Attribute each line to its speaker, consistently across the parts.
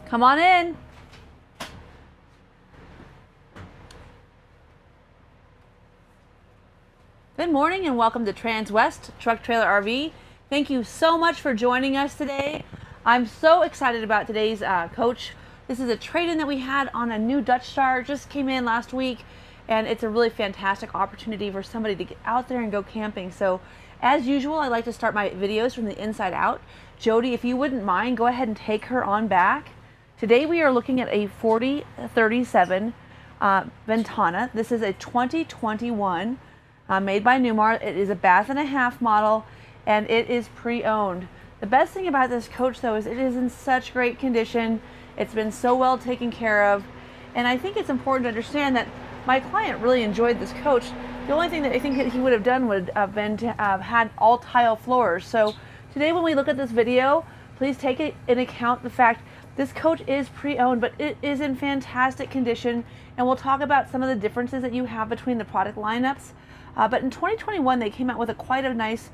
Speaker 1: Come on in. Good morning and welcome to Transwest Truck Trailer RV. Thank you so much for joining us today. I'm so excited about today's coach. This is a trade-in that we had on a new Dutch Star. Just came in last week, and it's a really fantastic opportunity for somebody to get out there and go camping. So as usual, I like to start my videos from the inside out. Jody, if you wouldn't mind, go ahead and take her on back. Today we are looking at a 4037 Ventana. This is a 2021 made by Newmar. It is a bath and a half model, and it is pre-owned. The best thing about this coach though is it is in such great condition. It's been so well taken care of, and I think it's important to understand that my client really enjoyed this coach. The only thing that I think that he would have done would have been to have had all tile floors. So today when we look at this video, please take it in account the fact this coach is pre-owned, but it is in fantastic condition, and we'll talk about some of the differences that you have between the product lineups. But in 2021, they came out with quite a nice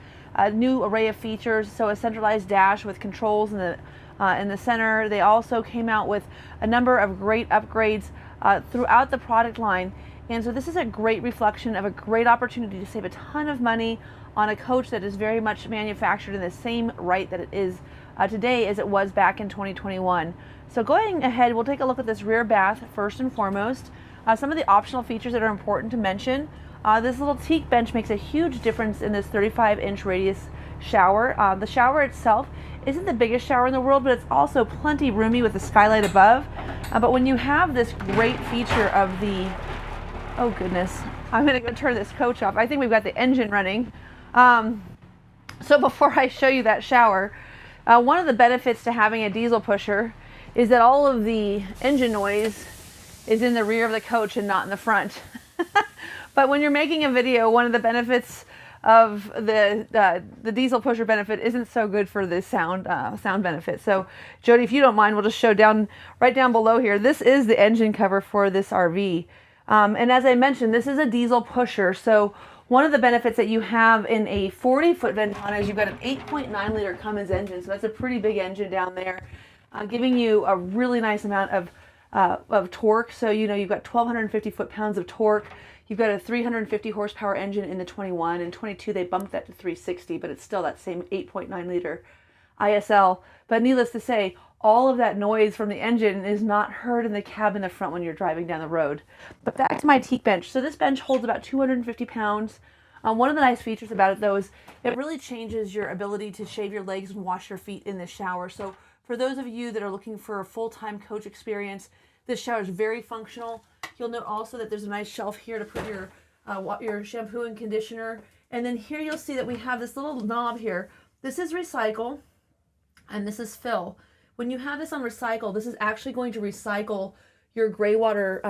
Speaker 1: new array of features. So a centralized dash with controls in the center. They also came out with a number of great upgrades throughout the product line. And so this is a great reflection of a great opportunity to save a ton of money on a coach that is very much manufactured in the same right that it is today as it was back in 2021. So going ahead, we'll take a look at this rear bath first and foremost. Some of the optional features that are important to mention. This little teak bench makes a huge difference in this 35-inch radius shower. The shower itself isn't the biggest shower in the world, but it's also plenty roomy with the skylight above. But when you have this great feature of the, oh goodness, I'm gonna go turn this coach off. I think we've got the engine running. So before I show you that shower, one of the benefits to having a diesel pusher is that all of the engine noise is in the rear of the coach and not in the front. But when you're making a video, one of the benefits of the diesel pusher benefit isn't so good for the sound benefit. So Jody, if you don't mind, we'll just show right down below here. This is the engine cover for this RV. And as I mentioned, this is a diesel pusher. So one of the benefits that you have in a 40-foot Ventana is you've got an 8.9 liter Cummins engine. So that's a pretty big engine down there, giving you a really nice amount of torque. So, you know, you've got 1,250 foot-pounds of torque. You've got a 350 horsepower engine in the 21, and 22 they bumped that to 360, but it's still that same 8.9 liter ISL. But needless to say, all of that noise from the engine is not heard in the cab in the front when you're driving down the road. But back to my teak bench. So this bench holds about 250 pounds. One of the nice features about it though is it really changes your ability to shave your legs and wash your feet in the shower. So for those of you that are looking for a full-time coach experience, this shower is very functional. You'll note also that there's a nice shelf here to put your shampoo and conditioner. And then here you'll see that we have this little knob here. This is recycle and this is fill. When you have this on recycle, this is actually going to recycle your gray water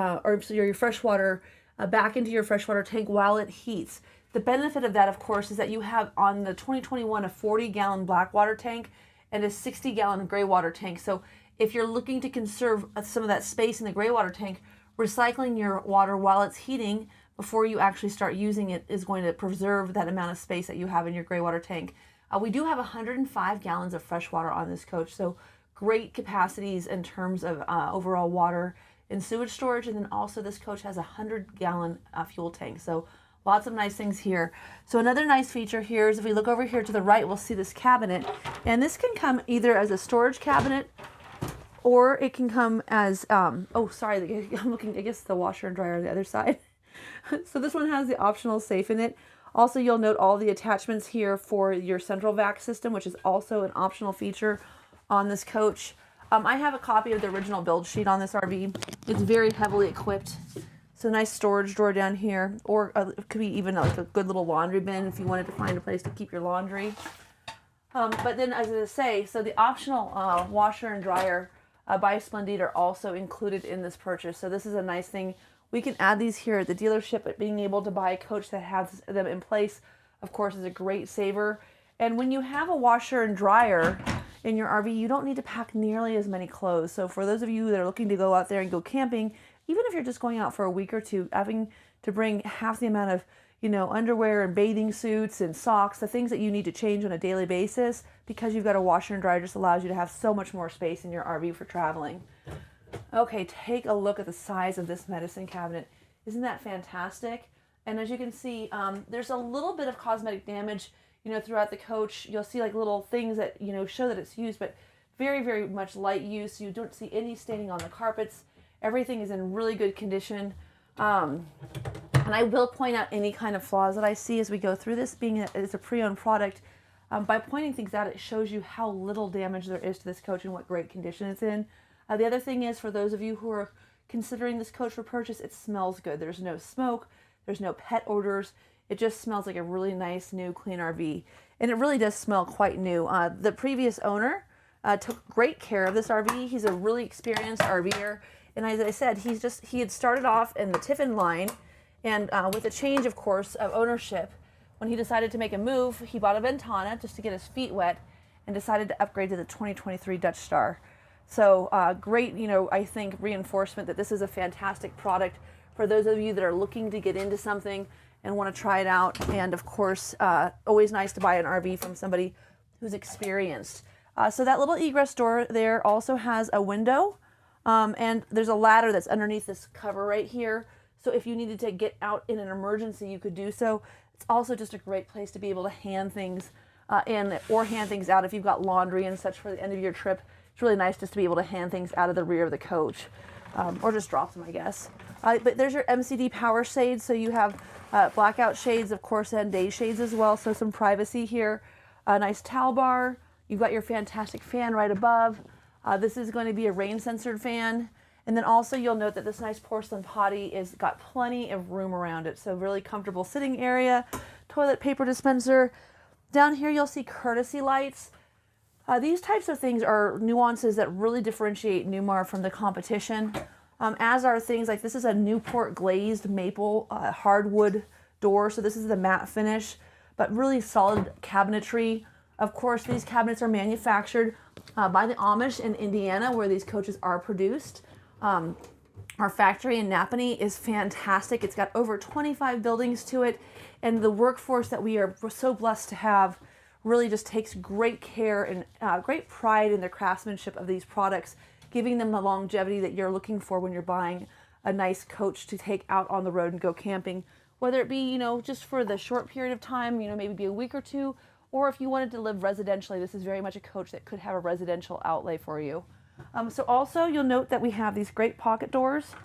Speaker 1: your fresh water back into your freshwater tank while it heats. The benefit of that, of course, is that you have on the 2021 a 40-gallon black water tank and a 60-gallon gray water tank. So if you're looking to conserve some of that space in the gray water tank, recycling your water while it's heating before you actually start using it is going to preserve that amount of space that you have in your gray water tank. We do have 105 gallons of fresh water on this coach, so great capacities in terms of overall water and sewage storage. And then also this coach has a 100-gallon fuel tank, so lots of nice things here. So another nice feature here is if we look over here to the right, we'll see this cabinet, and this can come either as a storage cabinet or it can come as, oh, sorry, I'm looking, I guess the washer and dryer on the other side. So this one has the optional safe in it. Also, you'll note all the attachments here for your central vac system, which is also an optional feature on this coach. I have a copy of the original build sheet on this RV. It's very heavily equipped. So nice storage drawer down here, or it could be even like a good little laundry bin if you wanted to find a place to keep your laundry. But then, as I say, so the optional washer and dryer by Splendid are also included in this purchase. So this is a nice thing. We can add these here at the dealership, but being able to buy a coach that has them in place, of course, is a great saver. And when you have a washer and dryer in your RV, you don't need to pack nearly as many clothes. So for those of you that are looking to go out there and go camping, even if you're just going out for a week or two, having to bring half the amount of you know, underwear and bathing suits and socks, the things that you need to change on a daily basis, because you've got a washer and dryer, just allows you to have so much more space in your RV for traveling. Okay, take a look at the size of this medicine cabinet. Isn't that fantastic? And as you can see, there's a little bit of cosmetic damage, you know, throughout the coach. You'll see like little things that, you know, show that it's used, but very, very much light use. You don't see any staining on the carpets. Everything is in really good condition. And I will point out any kind of flaws that I see as we go through this, being that it's a pre-owned product. By pointing things out, it shows you how little damage there is to this coach and what great condition it's in. The other thing is, for those of you who are considering this coach for purchase, it smells good. There's no smoke, there's no pet odors. It just smells like a really nice, new, clean RV. And it really does smell quite new. The previous owner took great care of this RV. He's a really experienced RVer. And as I said, he had started off in the Tiffin line, and with a change, of course, of ownership, when he decided to make a move, he bought a Ventana just to get his feet wet and decided to upgrade to the 2023 Dutch Star. So great, you know, I think reinforcement that this is a fantastic product for those of you that are looking to get into something and want to try it out. And of course, always nice to buy an RV from somebody who's experienced. So that little egress door there also has a window, and there's a ladder that's underneath this cover right here. So if you needed to get out in an emergency, you could do so. It's also just a great place to be able to hand things in, or hand things out if you've got laundry and such for the end of your trip. It's really nice just to be able to hand things out of the rear of the coach, or just drop them, I guess. But there's your MCD power shades. So you have blackout shades, of course, and day shades as well. So some privacy here. A nice towel bar. You've got your fantastic fan right above. This is going to be a rain censored fan. And then also you'll note that this nice porcelain potty is got plenty of room around it. So really comfortable sitting area, toilet paper dispenser. Down here you'll see courtesy lights. These types of things are nuances that really differentiate Newmar from the competition, as are things like this is a Newport glazed maple hardwood door. So this is the matte finish, but really solid cabinetry. Of course, these cabinets are manufactured by the Amish in Indiana, where these coaches are produced. Our factory in Napanee is fantastic. It's got over 25 buildings to it, and the workforce that we are so blessed to have really just takes great care and great pride in the craftsmanship of these products, giving them the longevity that you're looking for when you're buying a nice coach to take out on the road and go camping, whether it be, you know, just for the short period of time, you know, maybe be a week or two, or if you wanted to live residentially, this is very much a coach that could have a residential outlay for you. So also you'll note that we have these great pocket doors.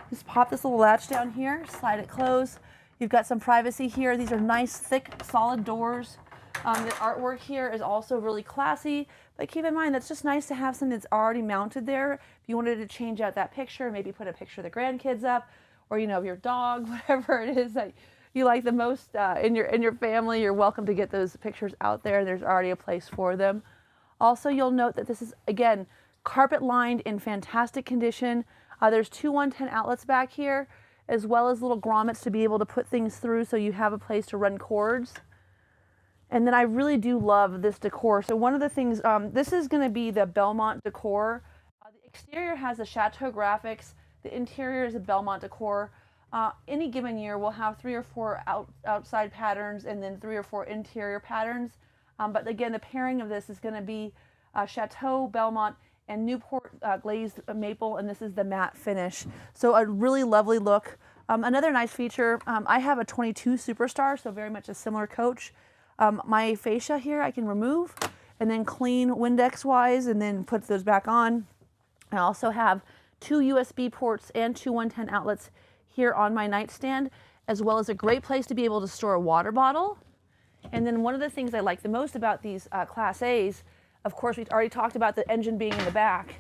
Speaker 1: Just pop this little latch down here, slide it closed. You've got some privacy here. These are nice, thick, solid doors. The artwork here is also really classy, but keep in mind that's just nice to have something that's already mounted there. If you wanted to change out that picture, maybe put a picture of the grandkids up, or you know, of your dog, whatever it is that you like the most in your family, you're welcome to get those pictures out there. There's already a place for them. Also, you'll note that this is, again, carpet lined in fantastic condition. There's two 110 outlets back here, as well as little grommets to be able to put things through so you have a place to run cords. And then I really do love this decor. So one of the things, this is going to be the Belmont decor. The exterior has the Chateau graphics. The interior is a Belmont decor. Any given year we'll have 3 or 4 outside patterns and then 3 or 4 interior patterns. But again, the pairing of this is going to be Chateau, Belmont, and Newport glazed maple, and this is the matte finish. So a really lovely look. Another nice feature, I have a 22 Superstar, so very much a similar coach. My fascia here I can remove and then clean Windex wise and then put those back on. I also have 2 USB ports and 2 110 outlets here on my nightstand, as well as a great place to be able to store a water bottle. And then one of the things I like the most about these Class A's, of course, we've already talked about the engine being in the back.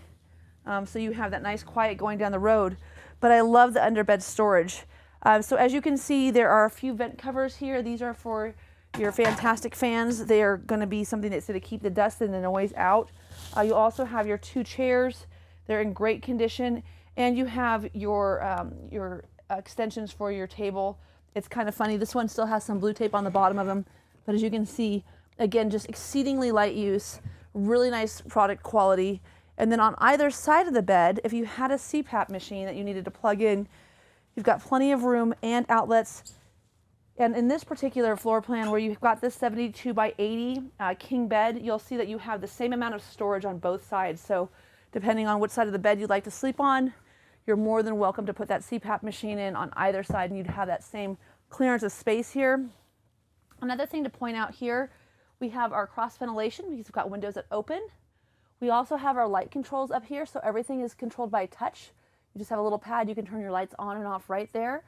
Speaker 1: So you have that nice quiet going down the road, but I love the underbed storage. So as you can see, there are a few vent covers here. These are for your fantastic fans. They are going to be something that's going to keep the dust and the noise out. You also have your 2 chairs. They're in great condition, and you have your extensions for your table. It's kind of funny. This one still has some blue tape on the bottom of them, but as you can see, again, just exceedingly light use, really nice product quality. And then on either side of the bed, if you had a CPAP machine that you needed to plug in, you've got plenty of room and outlets. And in this particular floor plan where you've got this 72 by 80 king bed, you'll see that you have the same amount of storage on both sides. So depending on which side of the bed you'd like to sleep on, you're more than welcome to put that CPAP machine in on either side, and you'd have that same clearance of space here. Another thing to point out here, we have our cross ventilation because we've got windows that open. We also have our light controls up here, so everything is controlled by touch. You just have a little pad, you can turn your lights on and off right there.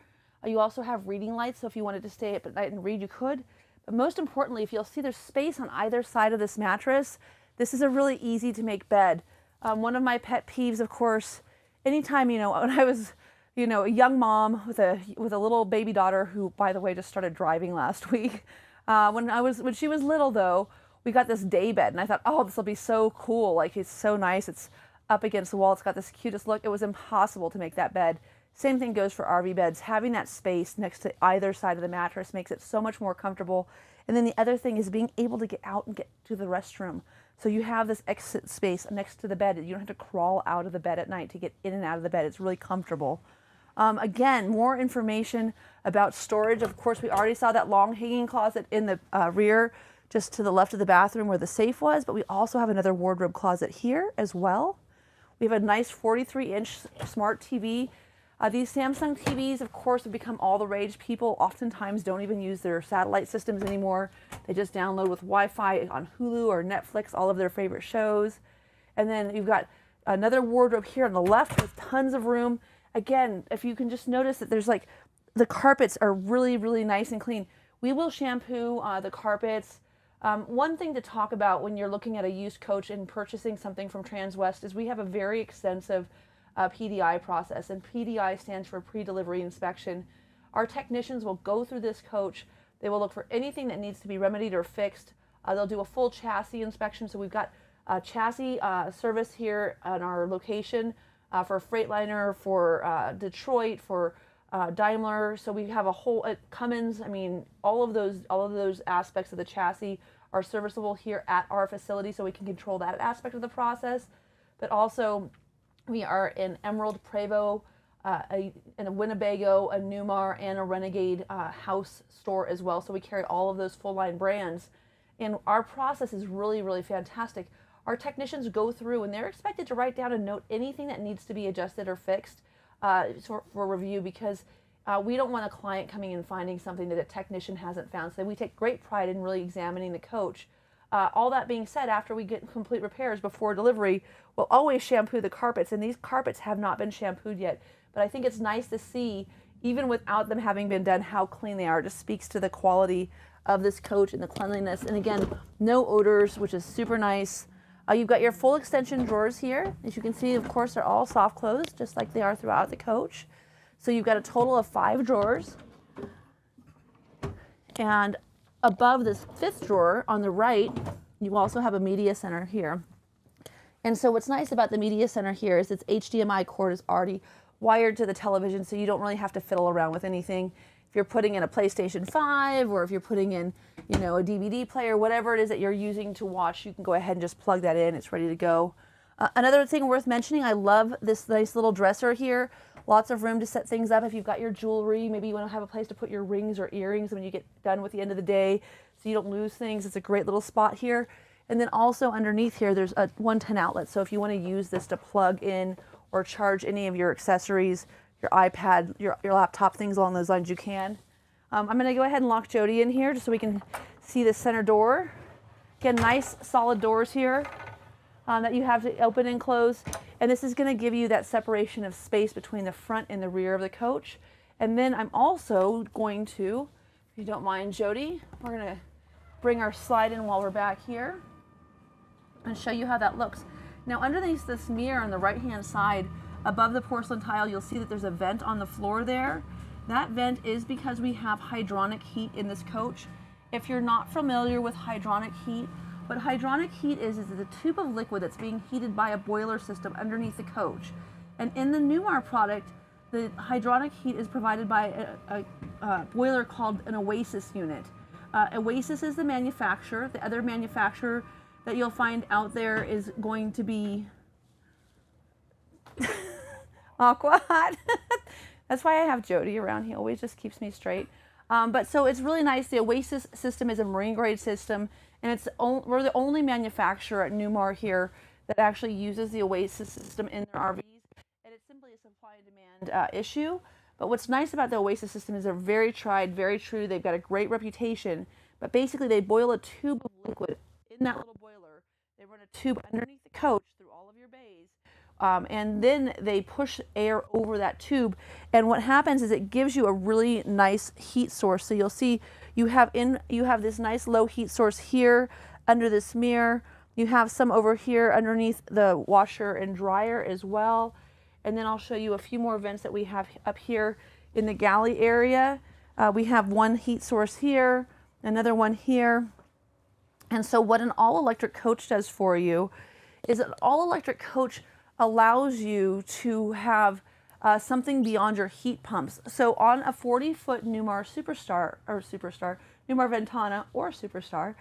Speaker 1: You also have reading lights, so if you wanted to stay up at night and read, you could. But most importantly, if you'll see, there's space on either side of this mattress. This is a really easy to make bed. One of my pet peeves, of course, anytime, when I was, a young mom with a little baby daughter who, by the way, just started driving last week. When she was little, though, we got this day bed, and I thought, oh, this will be so cool. Like, it's so nice. It's up against the wall. It's got this cutest look. It was impossible to make that bed. Same thing goes for RV beds. Having that space next to either side of the mattress makes it so much more comfortable. And then the other thing is being able to get out and get to the restroom. So you have this exit space next to the bed. You don't have to crawl out of the bed at night to get in and out of the bed. It's really comfortable. Again, more information about storage. Of course, we already saw that long hanging closet in the rear, just to the left of the bathroom where the safe was, but we also have another wardrobe closet here as well. We have a nice 43-inch smart TV. These Samsung TVs, of course, have become all the rage. People oftentimes don't even use their satellite systems anymore. They just download with Wi-Fi on Hulu or Netflix all of their favorite shows. And then you've got another wardrobe here on the left with tons of room. Again, if you can just notice that there's like, the carpets are really, really nice and clean. We will shampoo the carpets. One thing to talk about when you're looking at a used coach and purchasing something from Transwest is we have a very extensive PDI process, and PDI stands for pre-delivery inspection. Our technicians will go through this coach. They will look for anything that needs to be remedied or fixed. They'll do a full chassis inspection. So we've got chassis service here on our location for Freightliner, for Detroit, for Daimler. So we have a whole Cummins. I mean, all of those aspects of the chassis are serviceable here at our facility, so we can control that aspect of the process. But also, we are in Emerald, Prevost, in a Winnebago, a Newmar, and a Renegade house store as well. So we carry all of those full line brands. And our process is really, really fantastic. Our technicians go through and they're expected to write down and note anything that needs to be adjusted or fixed for review, because we don't want a client coming and finding something that a technician hasn't found. So we take great pride in really examining the coach. All that being said, after we get complete repairs before delivery, we'll always shampoo the carpets, and these carpets have not been shampooed yet. But I think it's nice to see, even without them having been done, how clean they are. It just speaks to the quality of this coach and the cleanliness. And again, no odors, which is super nice. You've got your full extension drawers here. As you can see, of course, they're all soft close, just like they are throughout the coach. So you've got a total of 5 drawers. And above this 5th drawer on the right, you also have a media center here. And so what's nice about the media center here is its HDMI cord is already wired to the television, so you don't really have to fiddle around with anything. If you're putting in a PlayStation 5, or if you're putting in, a DVD player, whatever it is that you're using to watch, you can go ahead and just plug that in. It's ready to go. Another thing worth mentioning, I love this nice little dresser here. Lots of room to set things up if you've got your jewelry. Maybe you want to have a place to put your rings or earrings when you get done with the end of the day, so you don't lose things. It's a great little spot here. And then also underneath here, there's a 110 outlet. So if you want to use this to plug in or charge any of your accessories, your iPad, your laptop, things along those lines, you can. I'm going to go ahead and lock Jody in here just so we can see the center door. Again, nice solid doors here that you have to open and close. And this is going to give you that separation of space between the front and the rear of the coach. And then I'm also going to, if you don't mind, Jody, we're going to bring our slide in while we're back here and show you how that looks. Now, underneath this mirror on the right-hand side, above the porcelain tile, you'll see that there's a vent on the floor there. That vent is because we have hydronic heat in this coach. If you're not familiar with hydronic heat, what hydronic heat is a tube of liquid that's being heated by a boiler system underneath the coach. And in the Newmar product, the hydronic heat is provided by a boiler called an Oasis unit. Oasis is the manufacturer. The other manufacturer that you'll find out there is going to be Aqua Hot. That's why I have Jody around. He always just keeps me straight. But so it's really nice. The Oasis system is a marine grade system, and we're the only manufacturer at Newmar here that actually uses the Oasis system in their RVs, and it's simply a supply and demand issue. But what's nice about the Oasis system is they're very tried, very true. They've got a great reputation. But basically, they boil a tube of liquid in that little boiler. They run a tube underneath the coach through all of your bays, and then they push air over that tube. And what happens is it gives you a really nice heat source. So you'll see you have this nice low heat source here under this mirror. You have some over here underneath the washer and dryer as well. And then I'll show you a few more vents that we have up here in the galley area. We have one heat source here, another one here. And so what an all-electric coach does for you is an all-electric coach allows you to have something beyond your heat pumps. So on a 40-foot Newmar Newmar Ventana or Superstar,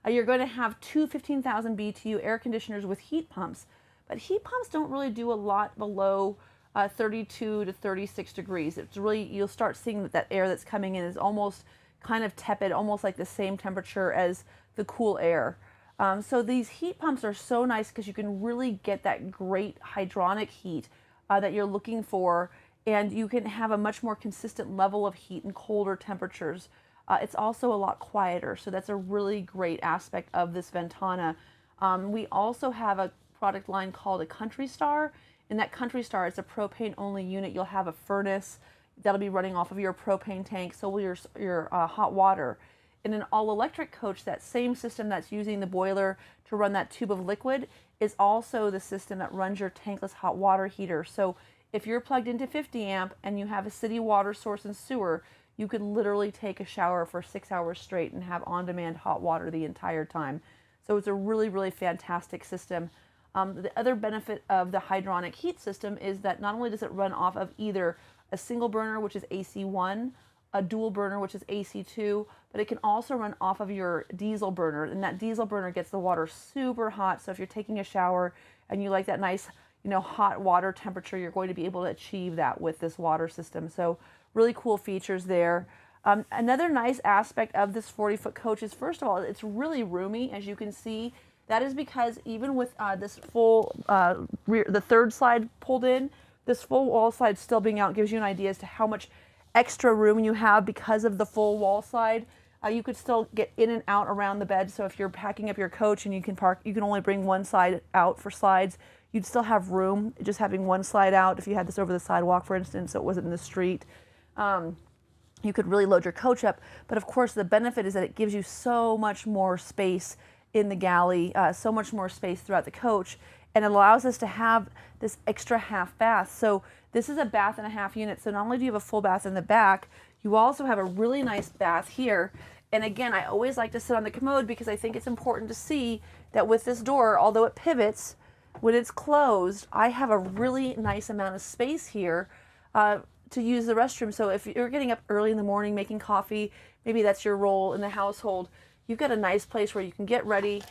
Speaker 1: you're going to have two 15,000 BTU air conditioners with heat pumps. But heat pumps don't really do a lot below 32 to 36 degrees. It's really, you'll start seeing that air that's coming in is almost kind of tepid, almost like the same temperature as the cool air. So these heat pumps are so nice because you can really get that great hydronic heat that you're looking for, and you can have a much more consistent level of heat in colder temperatures. It's also a lot quieter, so that's a really great aspect of this Ventana. We also have a product line called a Country Star. In that Country Star, it's a propane only unit. You'll have a furnace that'll be running off of your propane tank, so will your hot water. In an all-electric coach, that same system that's using the boiler to run that tube of liquid is also the system that runs your tankless hot water heater. So if you're plugged into 50 amp and you have a city water source and sewer, you could literally take a shower for 6 hours straight and have on-demand hot water the entire time. So it's a really, really fantastic system. The other benefit of the hydronic heat system is that not only does it run off of either a single burner, which is AC1, a dual burner, which is AC2, but it can also run off of your diesel burner, and that diesel burner gets the water super hot. So if you're taking a shower and you like that nice, hot water temperature, you're going to be able to achieve that with this water system. So really cool features there. Another nice aspect of this 40-foot coach is, first of all, it's really roomy, as you can see. That is because even with this full the third slide pulled in, this full wall slide still being out gives you an idea as to how much extra room you have because of the full wall slide. You could still get in and out around the bed. So if you're packing up your coach and you can only bring one side out for slides, you'd still have room just having one slide out. If you had this over the sidewalk, for instance, so it wasn't in the street, you could really load your coach up. But of course, the benefit is that it gives you so much more space in the galley, so much more space throughout the coach, and it allows us to have this extra half bath. So this is a bath and a half unit. So not only do you have a full bath in the back, you also have a really nice bath here. And again, I always like to sit on the commode because I think it's important to see that with this door, although it pivots, when it's closed, I have a really nice amount of space here to use the restroom. So if you're getting up early in the morning making coffee, maybe that's your role in the household, you've got a nice place where you can get ready.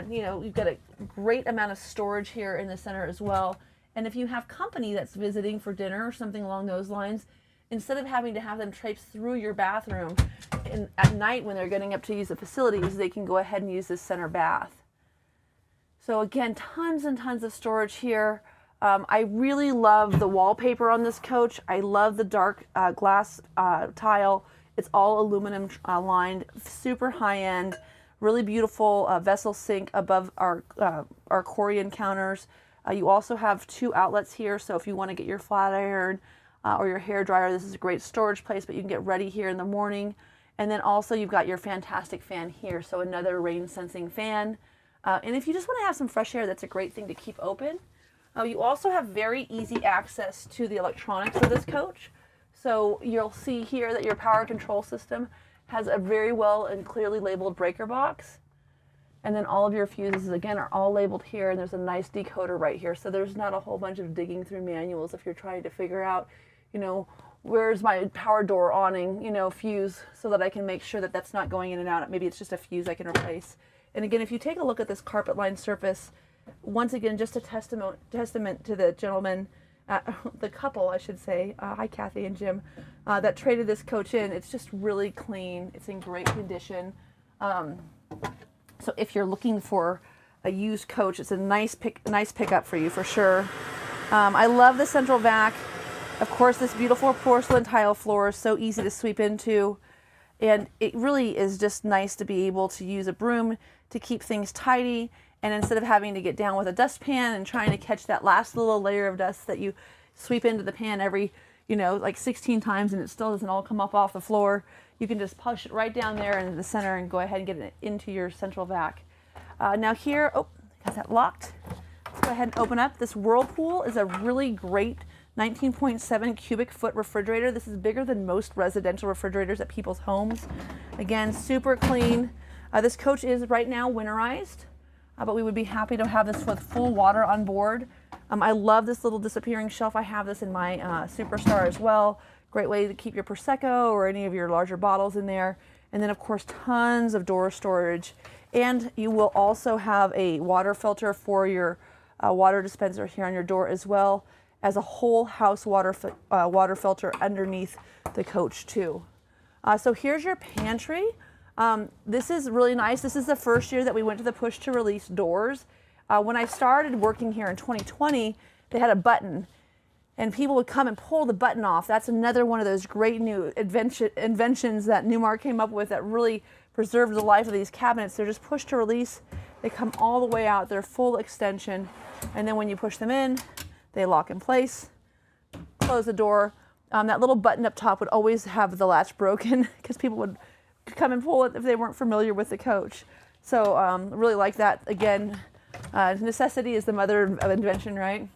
Speaker 1: You've got a great amount of storage here in the center as well. And if you have company that's visiting for dinner or something along those lines, instead of having to have them traipse through your bathroom at night when they're getting up to use the facilities, they can go ahead and use this center bath. So again, tons and tons of storage here. I really love the wallpaper on this coach. I love the dark glass tile. It's all aluminum lined, super high end, really beautiful vessel sink above our Corian counters. You also have two outlets here, so if you want to get your flat iron or your hair dryer, this is a great storage place, but you can get ready here in the morning. And then also you've got your fantastic fan here, so another rain sensing fan. And if you just want to have some fresh air, that's a great thing to keep open. You also have very easy access to the electronics of this coach. So you'll see here that your power control system has a very well and clearly labeled breaker box. And then all of your fuses, again, are all labeled here, and there's a nice decoder right here. So there's not a whole bunch of digging through manuals if you're trying to figure out, where's my power door awning, fuse, so that I can make sure that that's not going in and out. Maybe it's just a fuse I can replace. And again, if you take a look at this carpet lined surface, once again, just a testament to the gentleman the couple, I should say, hi Kathy and Jim, that traded this coach in. It's just really clean. It's in great condition. So if you're looking for a used coach, it's a nice pickup for you for sure. I love the central vac. Of course, this beautiful porcelain tile floor is so easy to sweep into. And it really is just nice to be able to use a broom to keep things tidy. And instead of having to get down with a dustpan and trying to catch that last little layer of dust that you sweep into the pan every, like 16 times and it still doesn't all come up off the floor, you can just push it right down there into the center and go ahead and get it into your central vac. Now here, got that locked. Let's go ahead and open up. This Whirlpool is a really great 19.7 cubic foot refrigerator. This is bigger than most residential refrigerators at people's homes. Again, super clean. This coach is right now winterized, but we would be happy to have this with full water on board. I love this little disappearing shelf. I have this in my Superstar as well. Great way to keep your Prosecco or any of your larger bottles in there. And then of course, tons of door storage. And you will also have a water filter for your water dispenser here on your door, as well as a whole house water filter underneath the coach too. So here's your pantry. This is really nice. This is the first year that we went to the push to release doors. When I started working here in 2020, they had a button and people would come and pull the button off. That's another one of those great new inventions that Newmar came up with that really preserved the life of these cabinets. They're just push to release. They come all the way out. They're full extension. And then when you push them in, they lock in place, close the door. That little button up top would always have the latch broken because people would come and pull it if they weren't familiar with the coach. So really like that. Again, necessity is the mother of invention, right?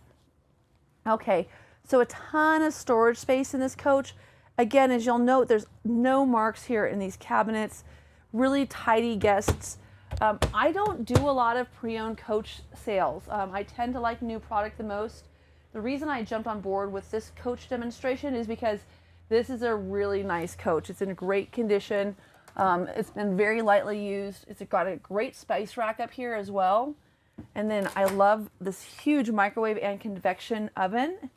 Speaker 1: Okay, so a ton of storage space in this coach. Again, as you'll note, there's no marks here in these cabinets. Really tidy guests. I don't do a lot of pre-owned coach sales. I tend to like new product the most. The reason I jumped on board with this coach demonstration is because this is a really nice coach. It's in great condition. It's been very lightly used. It's got a great spice rack up here as well. And then I love this huge microwave and convection oven.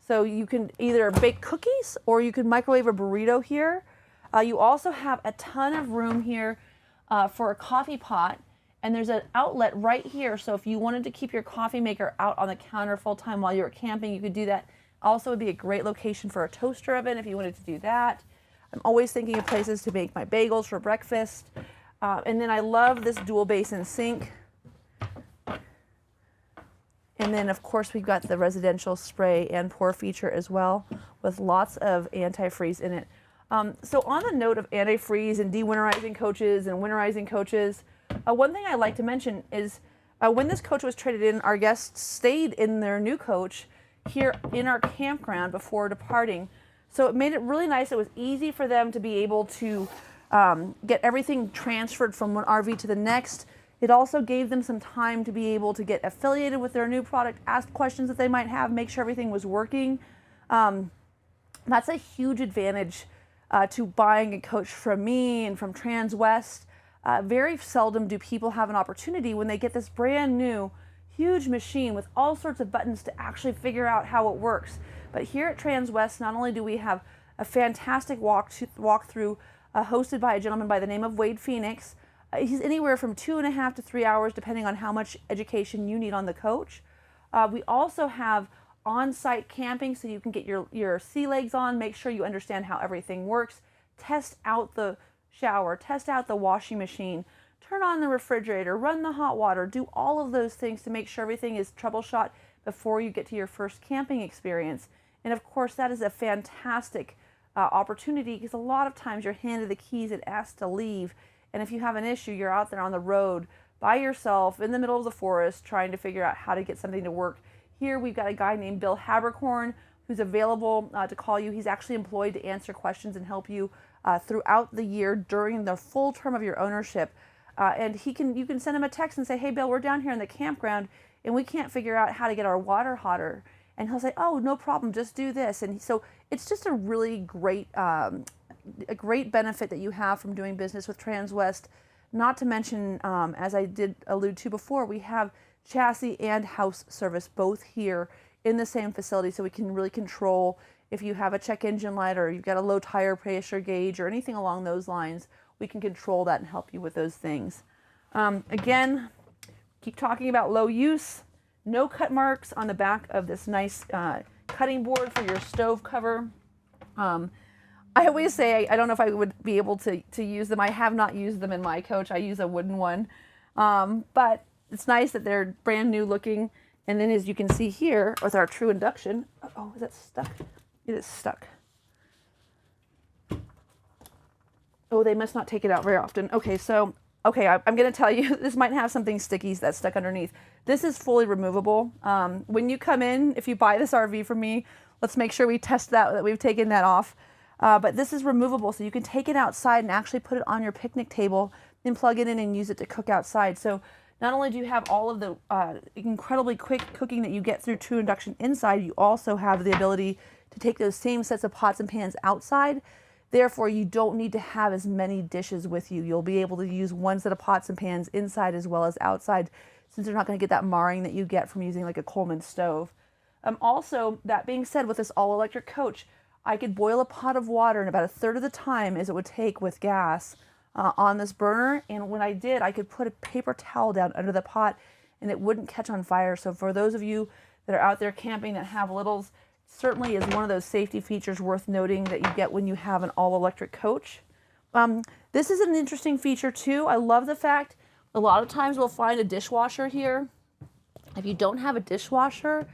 Speaker 1: So you can either bake cookies or you can microwave a burrito here. You also have a ton of room here for a coffee pot. And there's an outlet right here. So if you wanted to keep your coffee maker out on the counter full time while you were camping, you could do that. Also would be a great location for a toaster oven if you wanted to do that. I'm always thinking of places to make my bagels for breakfast. And then I love this dual basin sink. And then of course we've got the residential spray and pour feature as well with lots of antifreeze in it. So on the note of antifreeze and de-winterizing coaches and winterizing coaches, one thing I like to mention is when this coach was traded in, our guests stayed in their new coach here in our campground before departing. So it made it really nice. It was easy for them to be able to get everything transferred from one RV to the next. It also gave them some time to be able to get affiliated with their new product, ask questions that they might have, make sure everything was working. That's a huge advantage to buying a coach from me and from Transwest. Very seldom do people have an opportunity when they get this brand new huge machine with all sorts of buttons to actually figure out how it works. But here at Transwest, not only do we have a fantastic walkthrough hosted by a gentleman by the name of Wade Phoenix. He's anywhere from 2.5 to 3 hours depending on how much education you need on the coach. We also have on-site camping so you can get your sea legs on, make sure you understand how everything works, test out the shower, test out the washing machine, turn on the refrigerator, run the hot water, do all of those things to make sure everything is troubleshot before you get to your first camping experience. And of course, that is a fantastic opportunity because a lot of times you're handed the keys and asked to leave. And if you have an issue, you're out there on the road by yourself in the middle of the forest trying to figure out how to get something to work. Here we've got a guy named Bill Habercorn who's available to call you. He's actually employed to answer questions and help you throughout the year during the full term of your ownership. And you can send him a text and say, hey, Bill, we're down here in the campground and we can't figure out how to get our water hotter. And he'll say, oh, no problem, just do this. And so it's just a really great, a great benefit that you have from doing business with Transwest. Not to mention, as I did allude to before, we have chassis and house service both here in the same facility, so we can really control if you have a check engine light or you've got a low tire pressure gauge or anything along those lines. We can control that and help you with those things. Again, keep talking about low use. No cut marks on the back of this nice cutting board for your stove cover. I always say I don't know if I would be able to use them. I have not used them in my coach. I use a wooden one. But it's nice that they're brand new looking. And then as you can see here with our true induction, oh, is that stuck? It is stuck. Oh, they must not take it out very often. Okay, so, I'm going to tell you, this might have something sticky that's stuck underneath. This is fully removable. When you come in, if you buy this RV from me, let's make sure we test that we've taken that off. But this is removable, so you can take it outside and actually put it on your picnic table and plug it in and use it to cook outside. So not only do you have all of the incredibly quick cooking that you get through true induction inside, you also have the ability to take those same sets of pots and pans outside. Therefore, you don't need to have as many dishes with you. You'll be able to use one set of pots and pans inside as well as outside, since you're not going to get that marring that you get from using like a Coleman stove. Also, that being said, with this all-electric coach, I could boil a pot of water in about a third of the time as it would take with gas on this burner. And when I did, I could put a paper towel down under the pot and it wouldn't catch on fire. So for those of you that are out there camping that have littles, certainly is one of those safety features worth noting that you get when you have an all-electric coach. This is an interesting feature too. I love the fact a lot of times we'll find a dishwasher here. If you don't have a dishwasher,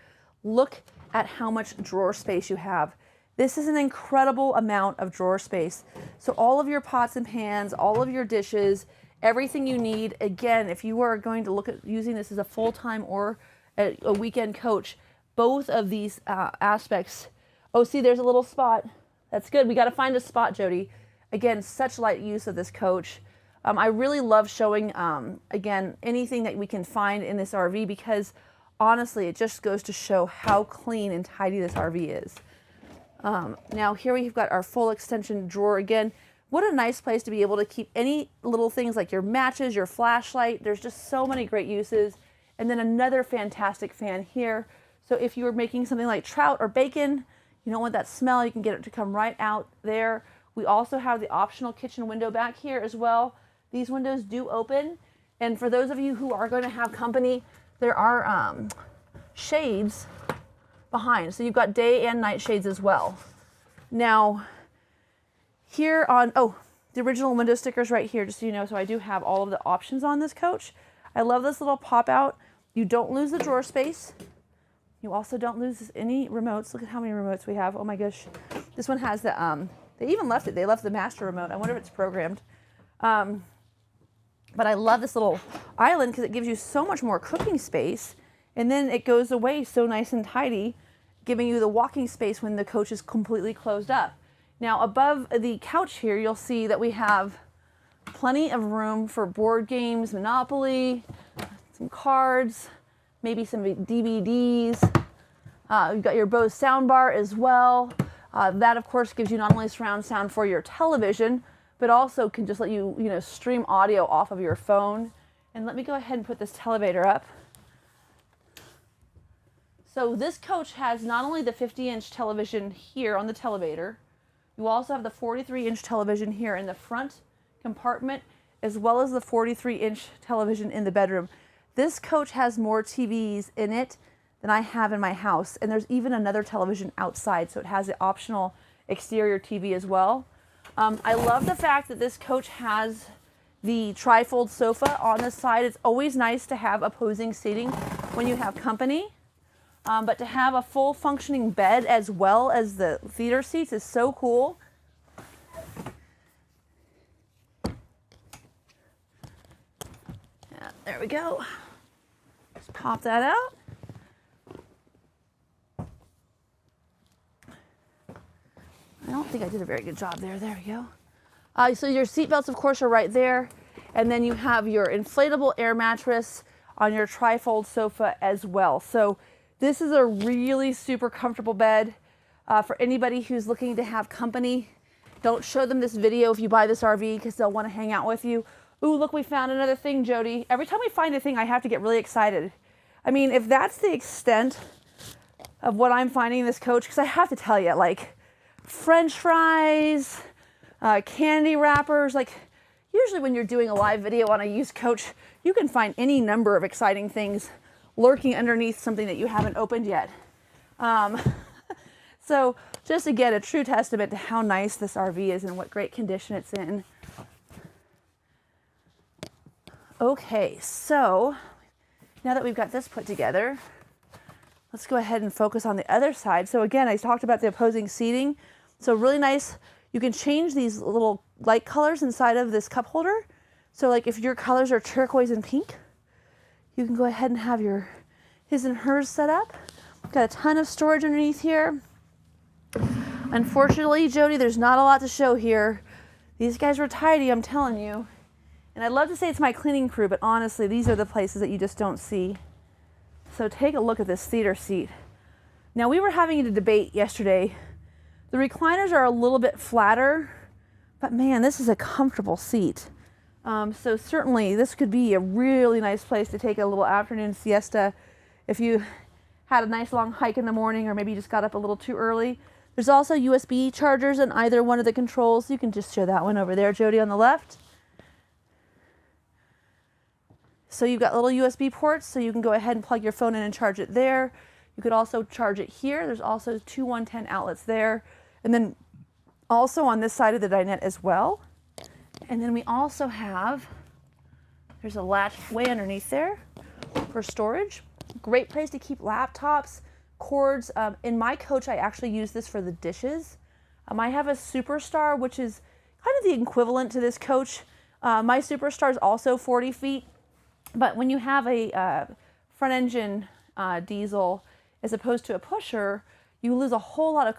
Speaker 1: look at how much drawer space you have. This is an incredible amount of drawer space. So all of your pots and pans, all of your dishes, everything you need. Again, if you are going to look at using this as a full-time or a weekend coach, both of these aspects. Oh, see, there's a little spot. That's good. We got to find a spot, Jody. Again, such light use of this coach. I really love showing, again, anything that we can find in this RV, because honestly, it just goes to show how clean and tidy this RV is. Now here we've got our full extension drawer. Again, what a nice place to be able to keep any little things like your matches, your flashlight. There's just so many great uses. And then another fantastic fan here. So if you were making something like trout or bacon, you don't want that smell, you can get it to come right out there. We also have the optional kitchen window back here as well. These windows do open. And for those of you who are going to have company, there are shades behind. So you've got day and night shades as well. Now, here on, the original window stickers right here, just so you know, so I do have all of the options on this coach. I love this little pop out. You don't lose the drawer space. You also don't lose any remotes. Look at how many remotes we have. Oh my gosh. This one has the, they even left it. They left the master remote. I wonder if it's programmed. But I love this little island because it gives you so much more cooking space. And then it goes away so nice and tidy, giving you the walking space when the coach is completely closed up. Now above the couch here, you'll see that we have plenty of room for board games, Monopoly, some cards, maybe some DVDs. You've got your Bose soundbar as well. That of course gives you not only surround sound for your television, but also can just let you, stream audio off of your phone. And let me go ahead and put this televator up. So this coach has not only the 50-inch television here on the televator, you also have the 43-inch television here in the front compartment, as well as the 43-inch television in the bedroom. This coach has more TVs in it than I have in my house, and there's even another television outside, so it has the optional exterior TV as well. I love the fact that this coach has the trifold sofa on the side. It's always nice to have opposing seating when you have company. But to have a full functioning bed as well as the theater seats is so cool. Yeah, there we go. Just pop that out. I don't think I did a very good job there. There we go. So your seat belts, of course, are right there. And then you have your inflatable air mattress on your trifold sofa as well. So this is a really super comfortable bed for anybody who's looking to have company. Don't show them this video if you buy this RV because they'll want to hang out with you. Ooh, look, we found another thing, Jody. Every time we find a thing, I have to get really excited. I mean, if that's the extent of what I'm finding in this coach, because I have to tell you, like French fries, candy wrappers, like usually when you're doing a live video on a used coach, you can find any number of exciting things lurking underneath something that you haven't opened yet. So just again, a true testament to how nice this RV is and what great condition it's in. Okay, so now that we've got this put together, let's go ahead and focus on the other side. So again, I talked about the opposing seating. So really nice, you can change these little light colors inside of this cup holder. So like if your colors are turquoise and pink, you can go ahead and have your his and hers set up. Got a ton of storage underneath here. Unfortunately, Jody, there's not a lot to show here. These guys were tidy, I'm telling you. And I'd love to say it's my cleaning crew, but honestly, these are the places that you just don't see. So take a look at this theater seat. Now, we were having a debate yesterday. The recliners are a little bit flatter, but man, this is a comfortable seat. So certainly this could be a really nice place to take a little afternoon siesta if you had a nice long hike in the morning, or maybe you just got up a little too early. There's also USB chargers in either one of the controls. You can just show that one over there, Jody, on the left. So you've got little USB ports, so you can go ahead and plug your phone in and charge it there. You could also charge it here. There's also two 110 outlets there. And then also on this side of the dinette as well. And then we also have, there's a latch way underneath there for storage. Great place to keep laptops, cords. In my coach, I actually use this for the dishes. I have a Superstar, which is kind of the equivalent to this coach. My Superstar is also 40 feet. But when you have a front engine diesel as opposed to a pusher, you lose a whole lot of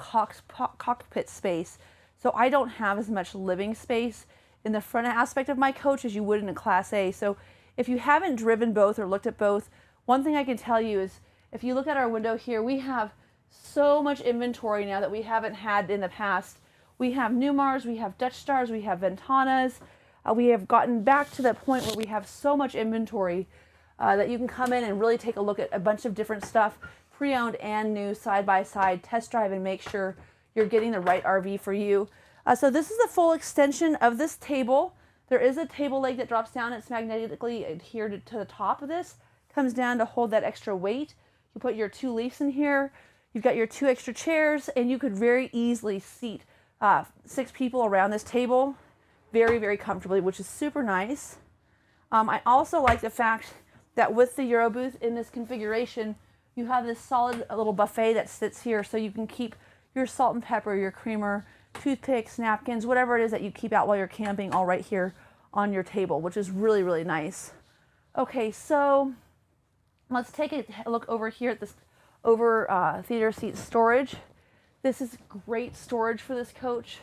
Speaker 1: cockpit space. So I don't have as much living space in the front aspect of my coach as you would in a Class A. So if you haven't driven both or looked at both, one thing I can tell you is if you look at our window here, we have so much inventory now that we haven't had in the past. We have Newmars, we have Dutch Stars, we have Ventanas. We have gotten back to the point where we have so much inventory that you can come in and really take a look at a bunch of different stuff, pre-owned and new, side by side, test drive and make sure you're getting the right RV for you. So this is the full extension of this table. There is a table leg that drops down. It's magnetically adhered to the top of this. Comes down to hold that extra weight. You put your two leaves in here. You've got your two extra chairs, and you could very easily seat 6 people around this table very, very comfortably, which is super nice. I also like the fact that with the Euro booth in this configuration, you have this solid little buffet that sits here, so you can keep your salt and pepper, your creamer, toothpicks, napkins, whatever it is that you keep out while you're camping, all right here on your table, which is really, really nice. Okay, so let's take a look over here at this theater seat storage. This is great storage for this coach.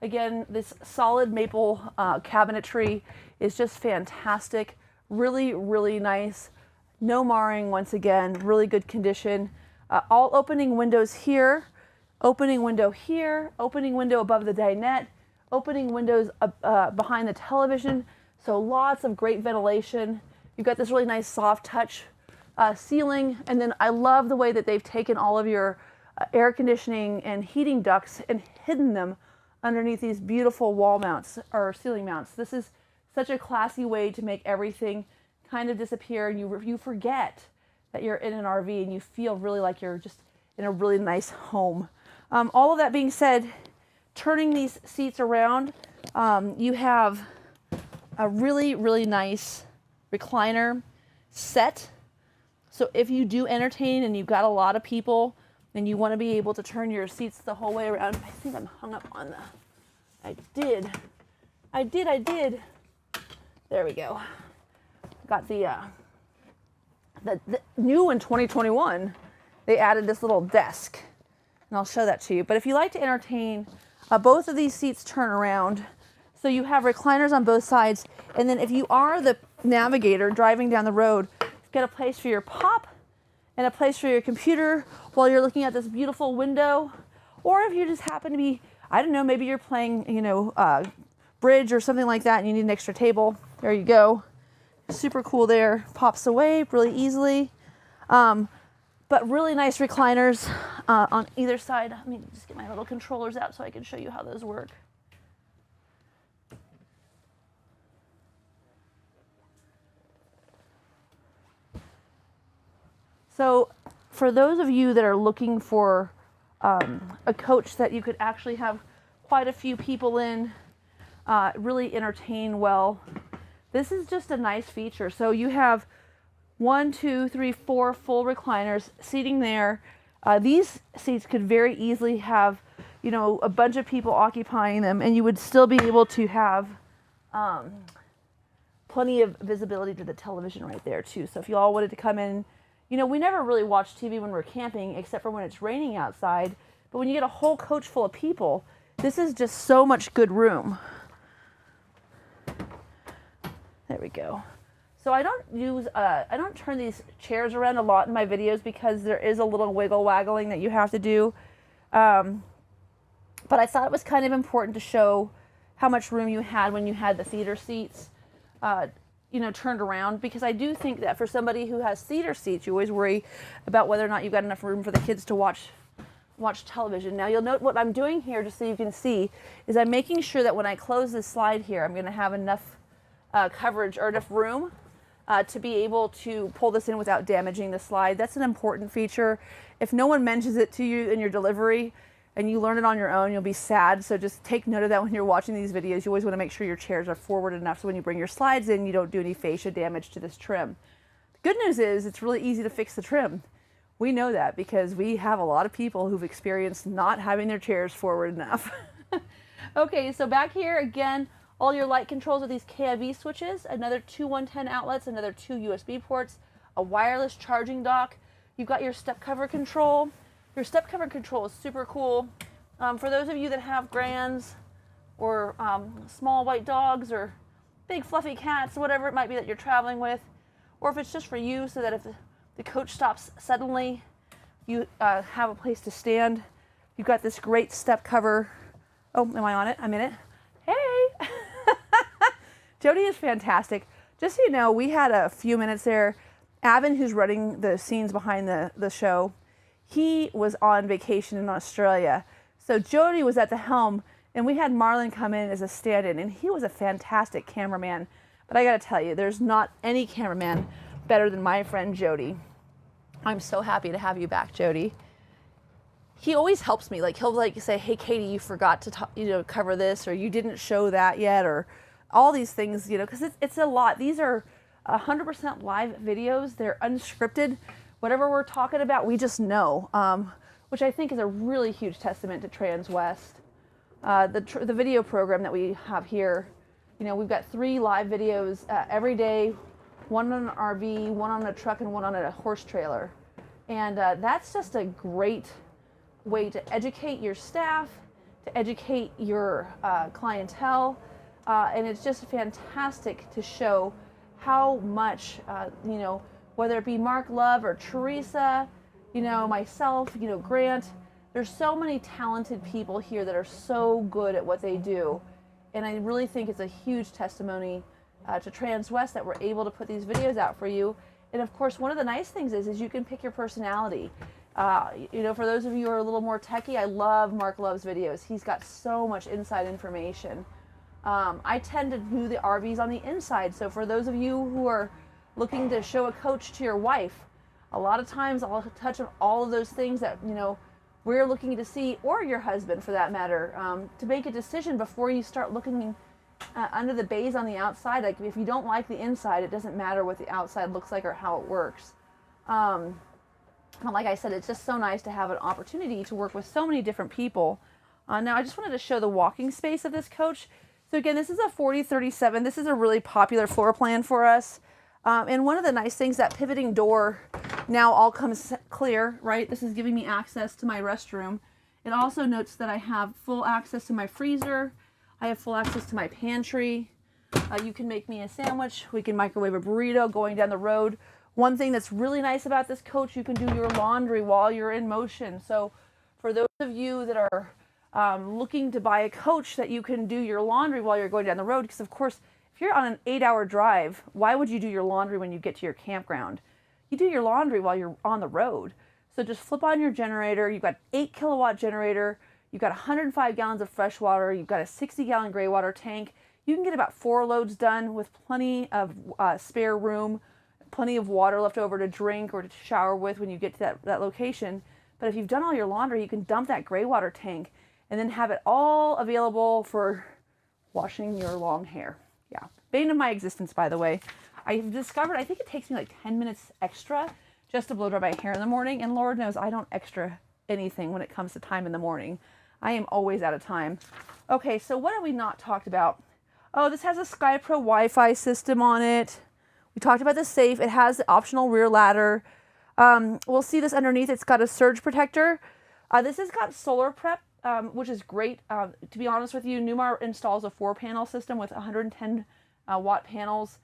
Speaker 1: Again, this solid maple cabinetry is just fantastic. Really, really nice. No marring, once again, really good condition. All opening windows here, opening window here, opening window above the dinette, opening windows behind the television. So lots of great ventilation. You've got this really nice soft touch ceiling. And then I love the way that they've taken all of your air conditioning and heating ducts and hidden them underneath these beautiful wall mounts or ceiling mounts. This is such a classy way to make everything kind of disappear, and you forget that you're in an RV and you feel really like you're just in a really nice home. All of that being said, turning these seats around, you have a really, really nice recliner set. So if you do entertain and you've got a lot of people and you want to be able to turn your seats the whole way around, I think I'm hung up on the, I did. There we go. Got the new in 2021, they added this little desk, and I'll show that to you. But if you like to entertain, both of these seats turn around. So you have recliners on both sides. And then if you are the navigator driving down the road, you've got a place for your pop and a place for your computer while you're looking at this beautiful window. Or if you just happen to be, I don't know, maybe you're playing, bridge or something like that and you need an extra table. There you go. Super cool there. Pops away really easily. But really nice recliners on either side. Let me just get my little controllers out so I can show you how those work. So for those of you that are looking for a coach that you could actually have quite a few people in, really entertain well, this is just a nice feature. So you have 1, 2, 3, 4 full recliners seating there. These seats could very easily have, you know, a bunch of people occupying them, and you would still be able to have plenty of visibility to the television right there too. So if you all wanted to come in, you know, we never really watch TV when we're camping except for when it's raining outside, but when you get a whole coach full of people, this is just so much good room. There we go. So I don't turn these chairs around a lot in my videos because there is a little wiggle waggling that you have to do. But I thought it was kind of important to show how much room you had when you had the theater seats, you know, turned around, because I do think that for somebody who has theater seats, you always worry about whether or not you've got enough room for the kids to watch television. Now you'll note what I'm doing here, just so you can see, is I'm making sure that when I close this slide here, I'm going to have enough coverage or enough room to be able to pull this in without damaging the slide. That's an important feature. If no one mentions it to you in your delivery and you learn it on your own, you'll be sad. So just take note of that when you're watching these videos. You always want to make sure your chairs are forward enough so when you bring your slides in, you don't do any fascia damage to this trim. The good news is it's really easy to fix the trim. We know that because we have a lot of people who've experienced not having their chairs forward enough. Okay, so back here again, all your light controls are these KIV switches, another 2 110 outlets, another 2 USB ports, a wireless charging dock. You've got your step cover control. Your step cover control is super cool. For those of you that have grands or small white dogs or big fluffy cats, whatever it might be that you're traveling with, or if it's just for you so that if the coach stops suddenly, you have a place to stand. You've got this great step cover. Oh, am I on it? I'm in it. Hey! Jody is fantastic. Just so you know, we had a few minutes there. Avin, who's running the scenes behind the show, he was on vacation in Australia. So Jody was at the helm, and we had Marlon come in as a stand-in, and he was a fantastic cameraman. But I gotta tell you, there's not any cameraman better than my friend Jody. I'm so happy to have you back, Jody. He always helps me. Like, he'll say, hey, Katie, you forgot to cover this, or you didn't show that yet, or all these things, you know, because it's a lot. These are 100% live videos. They're unscripted. Whatever we're talking about, we just know, which I think is a really huge testament to Transwest. The video program that we have here, you know, we've got 3 live videos every day, 1 on an RV, 1 on a truck, and 1 on a horse trailer. And that's just a great way to educate your staff, to educate your clientele, and it's just fantastic to show how much, you know, whether it be Mark Love or Teresa, you know, myself, you know, Grant, there's so many talented people here that are so good at what they do. And I really think it's a huge testimony to Transwest that we're able to put these videos out for you. And of course, one of the nice things is you can pick your personality. You know, for those of you who are a little more techie, I love Mark Love's videos. He's got so much inside information. I tend to do the RVs on the inside. So for those of you who are looking to show a coach to your wife, a lot of times I'll touch on all of those things that, you know, we're looking to see, or your husband for that matter, to make a decision before you start looking under the bays on the outside. Like, if you don't like the inside, it doesn't matter what the outside looks like or how it works. But like I said, it's just so nice to have an opportunity to work with so many different people. Now, I just wanted to show the walking space of this coach. So again, this is a 4037. This is a really popular floor plan for us. And one of the nice things, that pivoting door now all comes clear, right? This is giving me access to my restroom. It also notes that I have full access to my freezer. I have full access to my pantry. You can make me a sandwich. We can microwave a burrito going down the road. One thing that's really nice about this coach, you can do your laundry while you're in motion. So for those of you that are looking to buy a coach that you can do your laundry while you're going down the road, because of course, if you're on an 8-hour drive, why would you do your laundry when you get to your campground? You do your laundry while you're on the road. So just flip on your generator. You've got 8 kilowatt generator. You've got 105 gallons of fresh water. You've got a 60-gallon gray water tank. You can get about 4 loads done with plenty of spare room, plenty of water left over to drink or to shower with when you get to that location. But if you've done all your laundry, you can dump that gray water tank and then have it all available for washing your long hair. Yeah, bane of my existence, by the way. I've discovered, I think it takes me like 10 minutes extra just to blow dry my hair in the morning. And Lord knows I don't extra anything when it comes to time in the morning. I am always out of time. Okay, so what have we not talked about? Oh, this has a Sky Pro Wi-Fi system on it. We talked about the safe. It has the optional rear ladder. We'll see this underneath. It's got a surge protector. This has got solar prep, which is great. To be honest with you, Newmar installs a 4-panel system with 110 watt panels.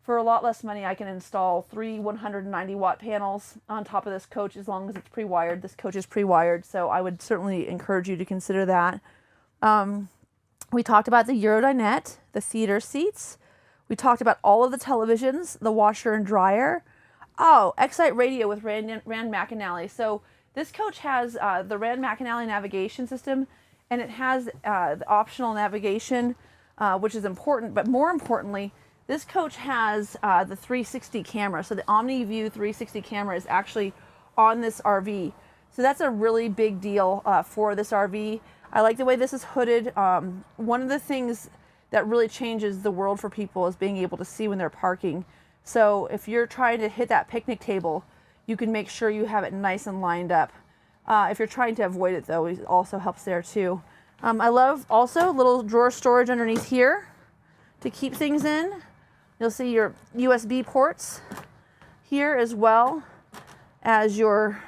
Speaker 1: For a lot less money, I can install 3 190 watt panels on top of this coach as long as it's pre-wired. This coach is pre-wired, so I would certainly encourage you to consider that. We talked about the Eurodinette, the theater seats. We talked about all of the televisions, the washer and dryer. Oh, Excite Radio with Rand McAnally. So this coach has the Rand McAnally navigation system, and it has the optional navigation, which is important. But more importantly, this coach has the 360 camera. So the OmniView 360 camera is actually on this RV. So that's a really big deal for this RV. I like the way this is hooded. One of the things that really changes the world for people is being able to see when they're parking. So if you're trying to hit that picnic table, you can make sure you have it nice and lined up. If you're trying to avoid it though, it also helps there too. I love also little drawer storage underneath here to keep things in. You'll see your USB ports here as well as your,